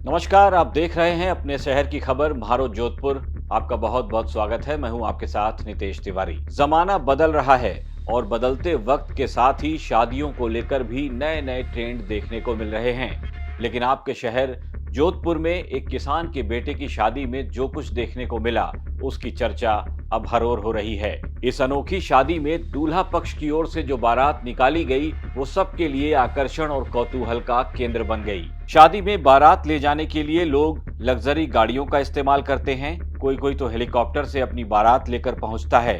नमस्कार, आप देख रहे हैं अपने शहर की खबर म्हारो जोधपुर। आपका बहुत बहुत स्वागत है। मैं हूं आपके साथ नितेश तिवारी। जमाना बदल रहा है और बदलते वक्त के साथ ही शादियों को लेकर भी नए नए ट्रेंड देखने को मिल रहे हैं। लेकिन आपके शहर जोधपुर में एक किसान के बेटे की शादी में जो कुछ देखने को मिला, उसकी चर्चा अब हर ओर हो रही है। इस अनोखी शादी में दूल्हा पक्ष की ओर से जो बारात निकाली गई, वो सबके लिए आकर्षण और कौतूहल का केंद्र बन गई। शादी में बारात ले जाने के लिए लोग लग्जरी गाड़ियों का इस्तेमाल करते हैं, कोई तो हेलीकॉप्टर से अपनी बारात लेकर पहुंचता है।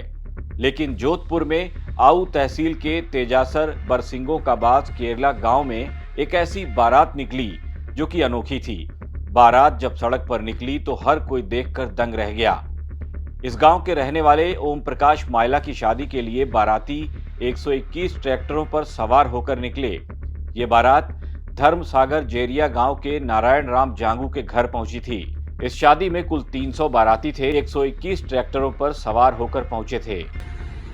लेकिन जोधपुर में आऊ तहसील के तेजासर बरसिंगो का बाज केरला गांव में एक ऐसी बारात निकली जो कि अनोखी थी। बारात जब सड़क पर निकली तो हर कोई देखकर दंग रह गया। इस गांव के रहने वाले ओम प्रकाश मायला की शादी के लिए बाराती 121 ट्रैक्टरों पर सवार होकर निकले। ये बारात धर्म सागर जेरिया गांव के नारायण राम जांगू के घर पहुंची थी। इस शादी में कुल 300 बाराती थे, 121 ट्रैक्टरों पर सवार होकर पहुंचे थे।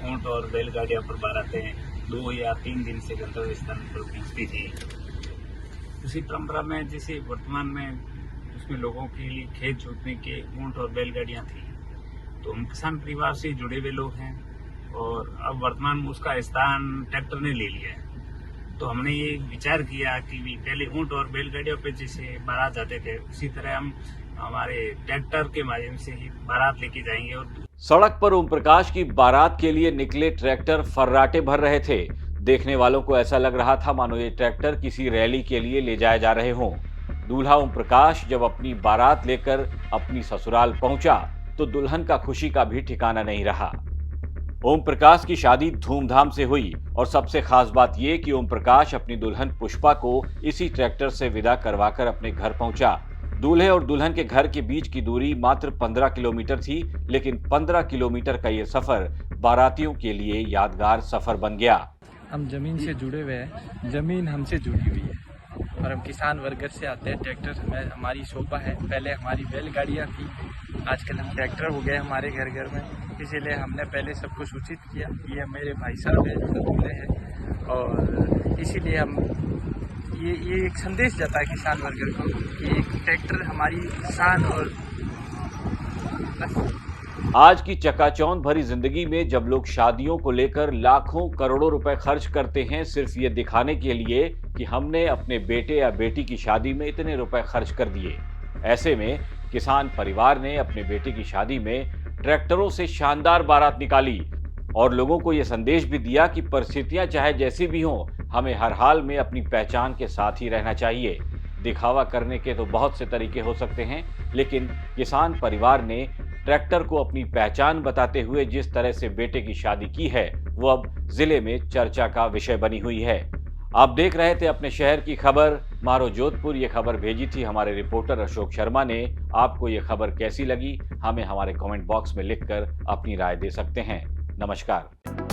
ऊंट और बैलगाड़ियों पर बारातें 2 या 3 दिन से गंतव्य स्थान पर पहुंचती थी। उसी परंपरा में जैसे वर्तमान में उसमें लोगों के लिए खेत जोतने के ऊंट और बैलगाड़ियां थी, तो हम किसान परिवार से जुड़े हुए लोग हैं और अब वर्तमान में उसका स्थान ट्रैक्टर ने ले लिया है। तो हमने ये विचार किया कि पहले ऊंट और बैलगाड़ियों पे जैसे बारात जाते थे, उसी तरह हम हमारे ट्रैक्टर के माध्यम से ही बारात लेके जाएंगे। और सड़क पर ओम प्रकाश की बारात के लिए निकले ट्रैक्टर फर्राटे भर रहे थे। देखने वालों को ऐसा लग रहा था मानो ये ट्रैक्टर किसी रैली के लिए ले जाए जा रहे हों। दूल्हा ओम प्रकाश जब अपनी बारात लेकर अपनी ससुराल पहुंचा तो दुल्हन का खुशी का भी ठिकाना नहीं रहा। ओम प्रकाश की शादी धूमधाम से हुई और सबसे खास बात यह कि ओम प्रकाश अपनी दुल्हन पुष्पा को इसी ट्रैक्टर से विदा करवाकर अपने घर पहुंचा। दूल्हे और दुल्हन के घर के बीच की दूरी मात्र 15 किलोमीटर थी, लेकिन 15 किलोमीटर का ये सफर बारातियों के लिए यादगार सफर बन गया। हम जमीन से जुड़े हुए हैं, जमीन हमसे जुड़ी हुई है और हम किसान वर्ग से आते हैं। ट्रैक्टर में हमारी शोभा है। पहले हमारी बैलगाड़ियाँ थी, आजकल हम ट्रैक्टर हो गए हमारे घर घर में, इसीलिए हमने पहले सब कुछ सूचित किया। ये मेरे भाई साहब है जो दूल्हे हैं, और इसीलिए हम ये एक संदेश जाता है किसान वर्ग को कि एक ट्रैक्टर हमारी शान। और आज की चकाचौंध भरी जिंदगी में जब लोग शादियों को लेकर लाखों करोड़ों रुपए खर्च करते हैं सिर्फ ये दिखाने के लिए कि हमने अपने बेटे या बेटी की शादी में इतने रुपए खर्च कर दिए, ऐसे में किसान परिवार ने अपने बेटे की शादी में ट्रैक्टरों से शानदार बारात निकाली और लोगों को यह संदेश भी दिया कि परिस्थितियां चाहे जैसी भी हों, हमें हर हाल में अपनी पहचान के साथ ही रहना चाहिए। दिखावा करने के तो बहुत से तरीके हो सकते हैं, लेकिन किसान परिवार ने ट्रैक्टर को अपनी पहचान बताते हुए जिस तरह से बेटे की शादी की है, वो अब जिले में चर्चा का विषय बनी हुई है। आप देख रहे थे अपने शहर की खबर म्हारो जोधपुर। ये खबर भेजी थी हमारे रिपोर्टर अशोक शर्मा ने। आपको ये खबर कैसी लगी, हमें हमारे कमेंट बॉक्स में लिखकर अपनी राय दे सकते हैं। नमस्कार।